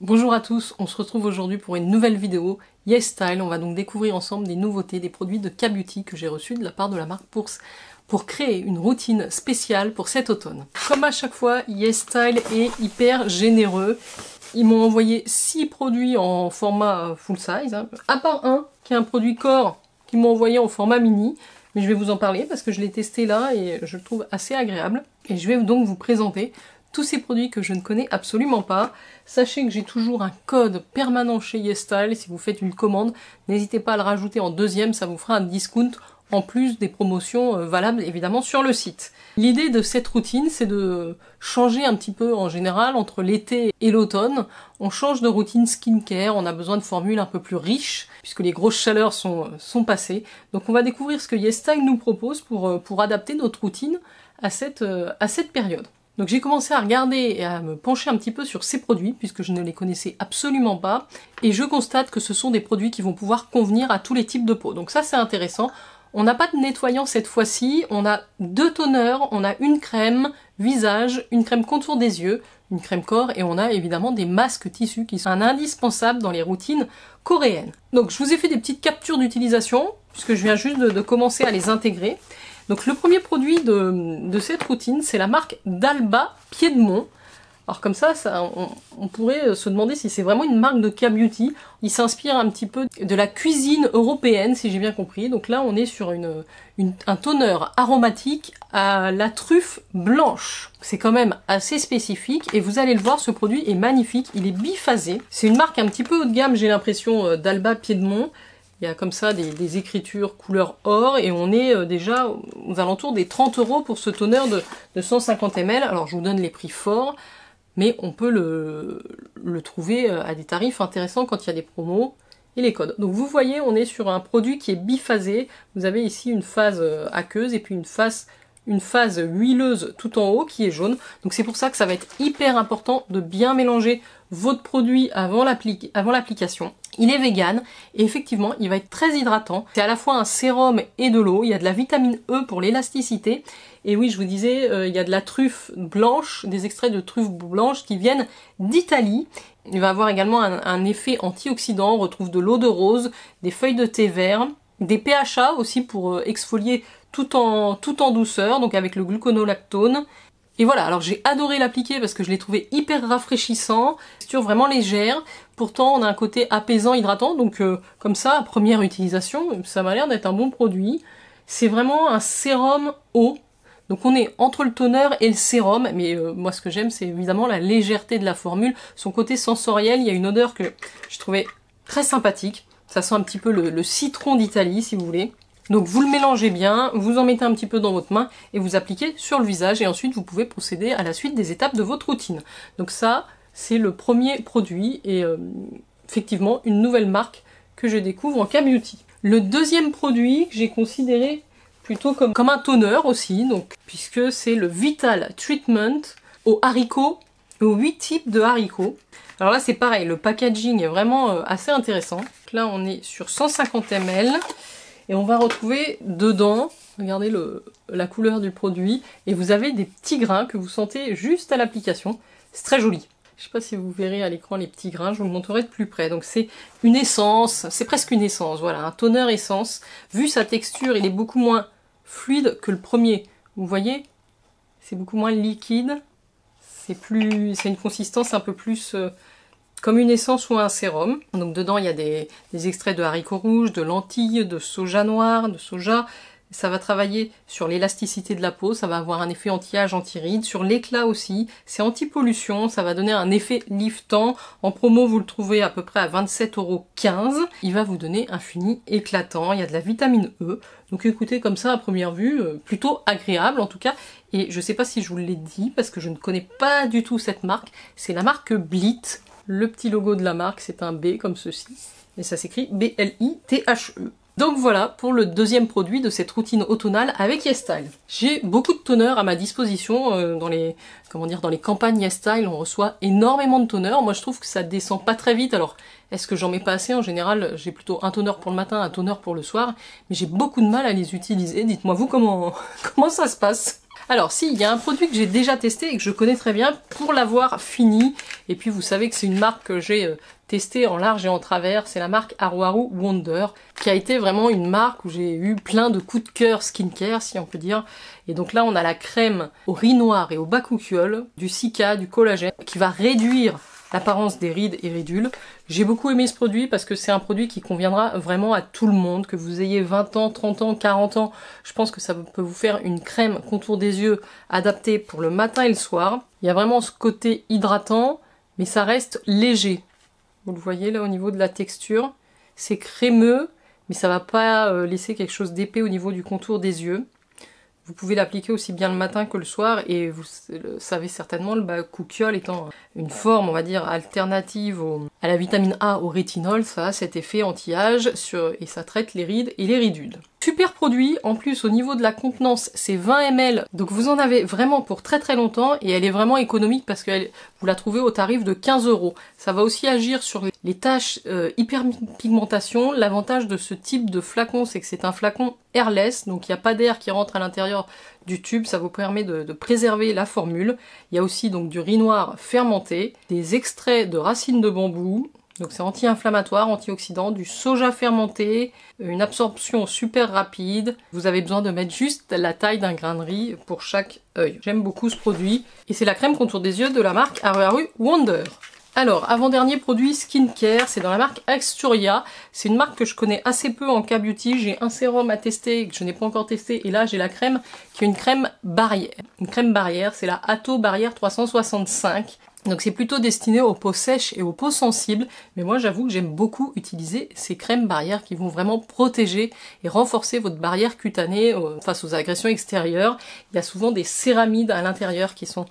Bonjour à tous, on se retrouve aujourd'hui pour une nouvelle vidéo YesStyle. On va donc découvrir ensemble des nouveautés, des produits de K-Beauty que j'ai reçus de la part de la marque pour créer une routine spéciale pour cet automne. Comme à chaque fois, YesStyle est hyper généreux. Ils m'ont envoyé 6 produits en format full size, à part un qui est un produit corps qu'ils m'ont envoyé en format mini. Mais je vais vous en parler parce que je l'ai testé là et je le trouve assez agréable. Et je vais donc vous présenter tous ces produits que je ne connais absolument pas. Sachez que j'ai toujours un code permanent chez YesStyle. Si vous faites une commande, n'hésitez pas à le rajouter en deuxième, ça vous fera un discount en plus des promotions valables évidemment sur le site. L'idée de cette routine, c'est de changer un petit peu en général entre l'été et l'automne. On change de routine skincare, on a besoin de formules un peu plus riches puisque les grosses chaleurs sont passées. Donc on va découvrir ce que YesStyle nous propose pour adapter notre routine à cette période. Donc j'ai commencé à regarder et à me pencher un petit peu sur ces produits, puisque je ne les connaissais absolument pas, et je constate que ce sont des produits qui vont pouvoir convenir à tous les types de peau. Donc ça c'est intéressant. On n'a pas de nettoyant cette fois-ci, on a 2 toners, on a une crème visage, une crème contour des yeux, une crème corps, et on a évidemment des masques tissus qui sont un indispensable dans les routines coréennes. Donc je vous ai fait des petites captures d'utilisation, puisque je viens juste de commencer à les intégrer. Donc le premier produit de cette routine, c'est la marque d'Alba Piedmont. Alors comme ça on pourrait se demander si c'est vraiment une marque de K-Beauty. Il s'inspire un petit peu de la cuisine européenne, si j'ai bien compris. Donc là, on est sur un toner aromatique à la truffe blanche. C'est quand même assez spécifique et vous allez le voir, ce produit est magnifique. Il est biphasé. C'est une marque un petit peu haut de gamme, j'ai l'impression, d'Alba Piedmont. Il y a comme ça des écritures couleur or et on est déjà aux alentours des 30 € pour ce toner de 150 ml. Alors je vous donne les prix forts, mais on peut le trouver à des tarifs intéressants quand il y a des promos et les codes. Donc vous voyez, on est sur un produit qui est biphasé. Vous avez ici une phase aqueuse et puis une phase huileuse tout en haut qui est jaune. Donc c'est pour ça que ça va être hyper important de bien mélanger votre produit avant l'application. Il est vegan et effectivement il va être très hydratant. C'est à la fois un sérum et de l'eau. Il y a de la vitamine E pour l'élasticité. Et oui, je vous disais, il y a de la truffe blanche, des extraits de truffe blanche qui viennent d'Italie. Il va avoir également un effet antioxydant. On retrouve de l'eau de rose, des feuilles de thé vert, des PHA aussi pour exfolier tout en douceur, donc avec le gluconolactone. Et voilà, alors j'ai adoré l'appliquer parce que je l'ai trouvé hyper rafraîchissant, texture vraiment légère, pourtant on a un côté apaisant, hydratant, donc comme ça, à première utilisation, ça m'a l'air d'être un bon produit. C'est vraiment un sérum eau, donc on est entre le toner et le sérum, mais moi ce que j'aime c'est évidemment la légèreté de la formule, son côté sensoriel, il y a une odeur que je trouvais très sympathique, ça sent un petit peu le citron d'Italie si vous voulez. Donc vous le mélangez bien, vous en mettez un petit peu dans votre main et vous appliquez sur le visage et ensuite vous pouvez procéder à la suite des étapes de votre routine. Donc ça, c'est le premier produit et effectivement une nouvelle marque que je découvre en K-Beauty. Le deuxième produit que j'ai considéré plutôt comme un toner aussi, donc puisque c'est le Vital Treatment aux haricots, aux 8 types de haricots. Alors là c'est pareil, le packaging est vraiment assez intéressant. Donc là on est sur 150 ml. Et on va retrouver dedans, regardez la couleur du produit, et vous avez des petits grains que vous sentez juste à l'application. C'est très joli. Je ne sais pas si vous verrez à l'écran les petits grains, je vous le montrerai de plus près. Donc c'est une essence, c'est presque une essence, voilà, un toner essence. Vu sa texture, il est beaucoup moins fluide que le premier. Vous voyez, c'est beaucoup moins liquide. C'est une consistance un peu plus comme une essence ou un sérum. Donc dedans il y a des extraits de haricots rouges, de lentilles, de soja noir, de soja. Ça va travailler sur l'élasticité de la peau, ça va avoir un effet anti-âge, anti-rides, sur l'éclat aussi, c'est anti-pollution, ça va donner un effet liftant. En promo vous le trouvez à peu près à 27,15 €. Il va vous donner un fini éclatant, il y a de la vitamine E. Donc écoutez, comme ça à première vue, plutôt agréable en tout cas. Et je sais pas si je vous l'ai dit parce que je ne connais pas du tout cette marque, c'est la marque Blit. Le petit logo de la marque, c'est un B comme ceci, et ça s'écrit B-L-I-T-H-E. Donc voilà pour le deuxième produit de cette routine automnale avec YesStyle. J'ai beaucoup de toners à ma disposition dans les campagnes YesStyle, on reçoit énormément de toners. Moi je trouve que ça descend pas très vite, alors est-ce que j'en mets pas assez? En général j'ai plutôt un toner pour le matin, un toner pour le soir, mais j'ai beaucoup de mal à les utiliser. Dites-moi vous comment ça se passe? Alors si, il y a un produit que j'ai déjà testé et que je connais très bien pour l'avoir fini. Et puis vous savez que c'est une marque que j'ai testée en large et en travers. C'est la marque Haru Haru Wonder, qui a été vraiment une marque où j'ai eu plein de coups de cœur skincare, si on peut dire. Et donc là, on a la crème au riz noir et au bakuchiol, du cica, du collagène, qui va réduire l'apparence des rides et ridules. J'ai beaucoup aimé ce produit parce que c'est un produit qui conviendra vraiment à tout le monde, que vous ayez 20 ans, 30 ans, 40 ans. Je pense que ça peut vous faire une crème contour des yeux adaptée pour le matin et le soir. Il y a vraiment ce côté hydratant, mais ça reste léger. Vous le voyez là au niveau de la texture. C'est crémeux, mais ça va pas laisser quelque chose d'épais au niveau du contour des yeux. Vous pouvez l'appliquer aussi bien le matin que le soir, et vous le savez certainement, le bakuchiol étant une forme, on va dire, alternative à la vitamine A, au rétinol, ça a cet effet anti-âge et ça traite les rides et les ridules. Super produit, en plus au niveau de la contenance c'est 20 ml, donc vous en avez vraiment pour très très longtemps, et elle est vraiment économique parce que vous la trouvez au tarif de 15 €. Ça va aussi agir sur les taches hyperpigmentation. L'avantage de ce type de flacon, c'est que c'est un flacon airless, donc il n'y a pas d'air qui rentre à l'intérieur du tube, ça vous permet de préserver la formule. Il y a aussi donc du riz noir fermenté, des extraits de racines de bambou, donc c'est anti-inflammatoire, antioxydant, du soja fermenté, une absorption super rapide. Vous avez besoin de mettre juste la taille d'un grain de riz pour chaque œil. J'aime beaucoup ce produit. Et c'est la crème contour des yeux de la marque Haru Haru Wonder. Alors, avant-dernier produit skincare, c'est dans la marque Axturia. C'est une marque que je connais assez peu en K-Beauty. J'ai un sérum à tester que je n'ai pas encore testé. Et là, j'ai la crème qui est une crème barrière. Une crème barrière, c'est la Atto Barrière 365. Donc c'est plutôt destiné aux peaux sèches et aux peaux sensibles, mais moi j'avoue que j'aime beaucoup utiliser ces crèmes barrières qui vont vraiment protéger et renforcer votre barrière cutanée face aux agressions extérieures. Il y a souvent des céramides à l'intérieur qui sont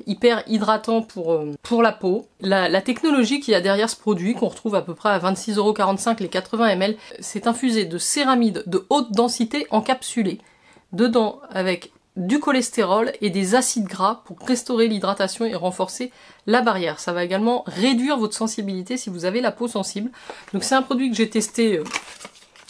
hyper hydratants pour la peau. La technologie qu'il y a derrière ce produit, qu'on retrouve à peu près à 26,45 € les 80 ml, c'est infusé de céramides de haute densité encapsulées, dedans avec du cholestérol et des acides gras pour restaurer l'hydratation et renforcer la barrière. Ça va également réduire votre sensibilité si vous avez la peau sensible. Donc c'est un produit que j'ai testé, en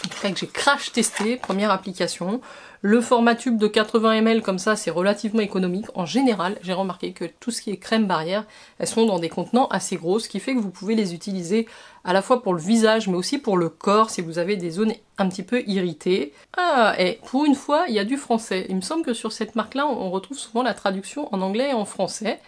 tout cas que j'ai crash testé, première application. Le format tube de 80 ml comme ça, c'est relativement économique. En général, j'ai remarqué que tout ce qui est crème barrière, elles sont dans des contenants assez gros, ce qui fait que vous pouvez les utiliser à la fois pour le visage, mais aussi pour le corps, si vous avez des zones un petit peu irritées. Ah, et pour une fois, il y a du français. Il me semble que sur cette marque-là, on retrouve souvent la traduction en anglais et en français.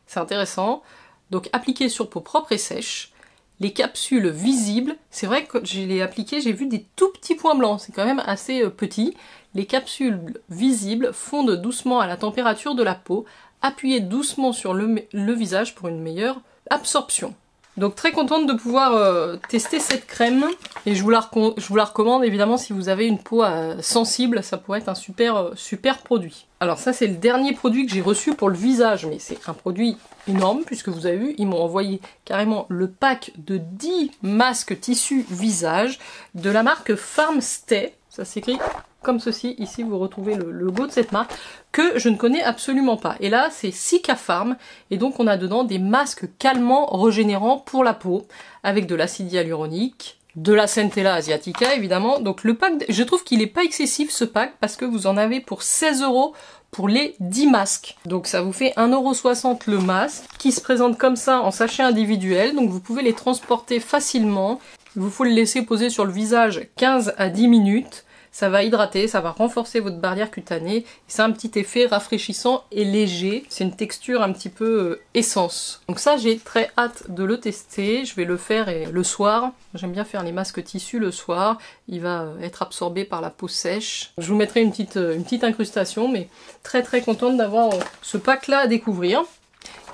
C'est intéressant. Donc, appliqué sur peau propre et sèche. Les capsules visibles, c'est vrai que quand je l'ai appliqué, j'ai vu des tout petits points blancs. C'est quand même assez petit. Les capsules visibles fondent doucement à la température de la peau. Appuyez doucement sur le visage pour une meilleure absorption. Donc très contente de pouvoir tester cette crème, et je vous la recommande évidemment si vous avez une peau sensible, ça pourrait être un super produit. Alors ça c'est le dernier produit que j'ai reçu pour le visage, mais c'est un produit énorme puisque vous avez vu, ils m'ont envoyé carrément le pack de 10 masques tissu visage de la marque Farmstay, ça s'écrit comme ceci, ici vous retrouvez le logo de cette marque, que je ne connais absolument pas. Et là c'est Cica Farm, et donc on a dedans des masques calmants, régénérants pour la peau, avec de l'acide hyaluronique, de la Centella asiatica évidemment. Donc le pack, je trouve qu'il n'est pas excessif ce pack, parce que vous en avez pour 16 € pour les 10 masques. Donc ça vous fait 1,60 € le masque, qui se présente comme ça en sachet individuel, donc vous pouvez les transporter facilement. Il vous faut le laisser poser sur le visage 15 à 10 minutes. Ça va hydrater, ça va renforcer votre barrière cutanée. C'est un petit effet rafraîchissant et léger. C'est une texture un petit peu essence. Donc ça, j'ai très hâte de le tester. Je vais le faire le soir. J'aime bien faire les masques tissus le soir. Il va être absorbé par la peau sèche. Je vous mettrai une petite incrustation, mais très contente d'avoir ce pack là à découvrir.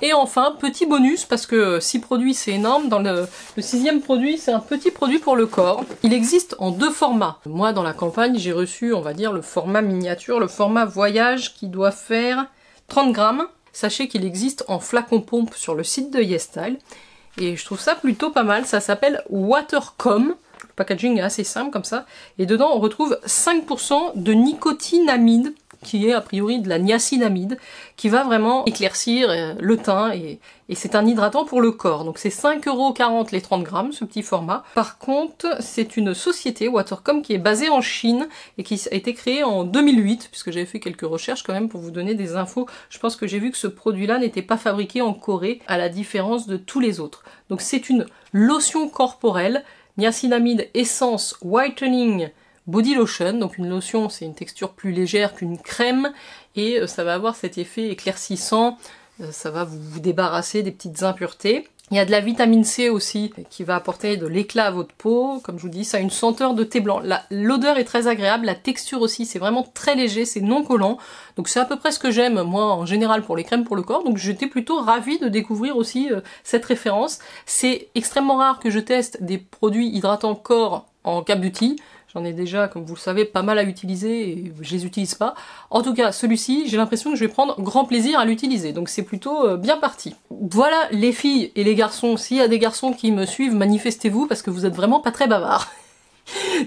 Et enfin, petit bonus, parce que 6 produits c'est énorme, dans le 6e produit c'est un petit produit pour le corps. Il existe en 2 formats. Moi dans la campagne j'ai reçu, on va dire, le format miniature, le format voyage qui doit faire 30 grammes. Sachez qu'il existe en flacon pompe sur le site de YesStyle. Et je trouve ça plutôt pas mal, ça s'appelle Watercom. Le packaging est assez simple comme ça. Et dedans on retrouve 5% de nicotinamide, qui est a priori de la niacinamide, qui va vraiment éclaircir le teint et c'est un hydratant pour le corps. Donc c'est 5,40 € les 30 grammes, ce petit format. Par contre, c'est une société, Watercome, qui est basée en Chine et qui a été créée en 2008, puisque j'avais fait quelques recherches quand même pour vous donner des infos. Je pense que j'ai vu que ce produit-là n'était pas fabriqué en Corée, à la différence de tous les autres. Donc c'est une lotion corporelle, niacinamide essence whitening body lotion. Donc une lotion, c'est une texture plus légère qu'une crème et ça va avoir cet effet éclaircissant. Ça va vous débarrasser des petites impuretés. Il y a de la vitamine C aussi qui va apporter de l'éclat à votre peau. Comme je vous dis, ça a une senteur de thé blanc. L'odeur est très agréable, la texture aussi, c'est vraiment très léger, c'est non collant. Donc c'est à peu près ce que j'aime moi en général pour les crèmes pour le corps. Donc j'étais plutôt ravie de découvrir aussi cette référence. C'est extrêmement rare que je teste des produits hydratants corps en K-Beauty. J'en ai déjà, comme vous le savez, pas mal à utiliser et je les utilise pas. En tout cas, celui-ci, j'ai l'impression que je vais prendre grand plaisir à l'utiliser. Donc c'est plutôt bien parti. Voilà les filles et les garçons. S'il y a des garçons qui me suivent, manifestez-vous parce que vous êtes vraiment pas très bavards.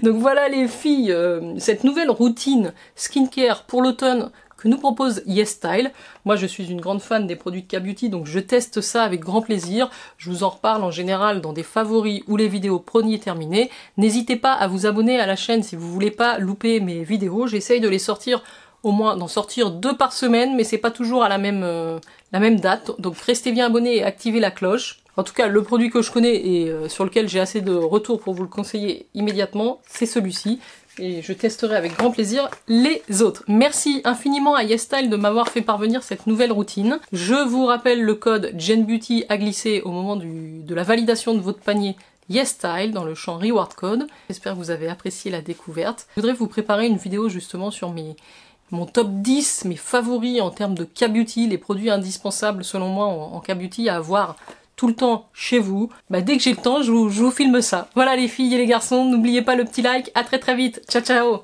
Donc voilà les filles, cette nouvelle routine skincare pour l'automne que nous propose YesStyle. Moi je suis une grande fan des produits de K-Beauty, donc je teste ça avec grand plaisir. Je vous en reparle en général dans des favoris ou les vidéos premiers terminés. N'hésitez pas à vous abonner à la chaîne si vous voulez pas louper mes vidéos. J'essaye de les sortir, au moins d'en sortir 2 par semaine, mais c'est pas toujours à la même date. Donc restez bien abonnés et activez la cloche. En tout cas, le produit que je connais et sur lequel j'ai assez de retours pour vous le conseiller immédiatement, c'est celui-ci. Et je testerai avec grand plaisir les autres. Merci infiniment à YesStyle de m'avoir fait parvenir cette nouvelle routine. Je vous rappelle le code JenBeauty à glisser au moment de la validation de votre panier YesStyle dans le champ Reward Code. J'espère que vous avez apprécié la découverte. Je voudrais vous préparer une vidéo justement sur mon top 10, mes favoris en termes de K-Beauty, les produits indispensables selon moi en K-Beauty à avoir tout le temps chez vous. Dès que j'ai le temps, je vous filme ça. Voilà les filles et les garçons, n'oubliez pas le petit like, à très très vite, ciao ciao.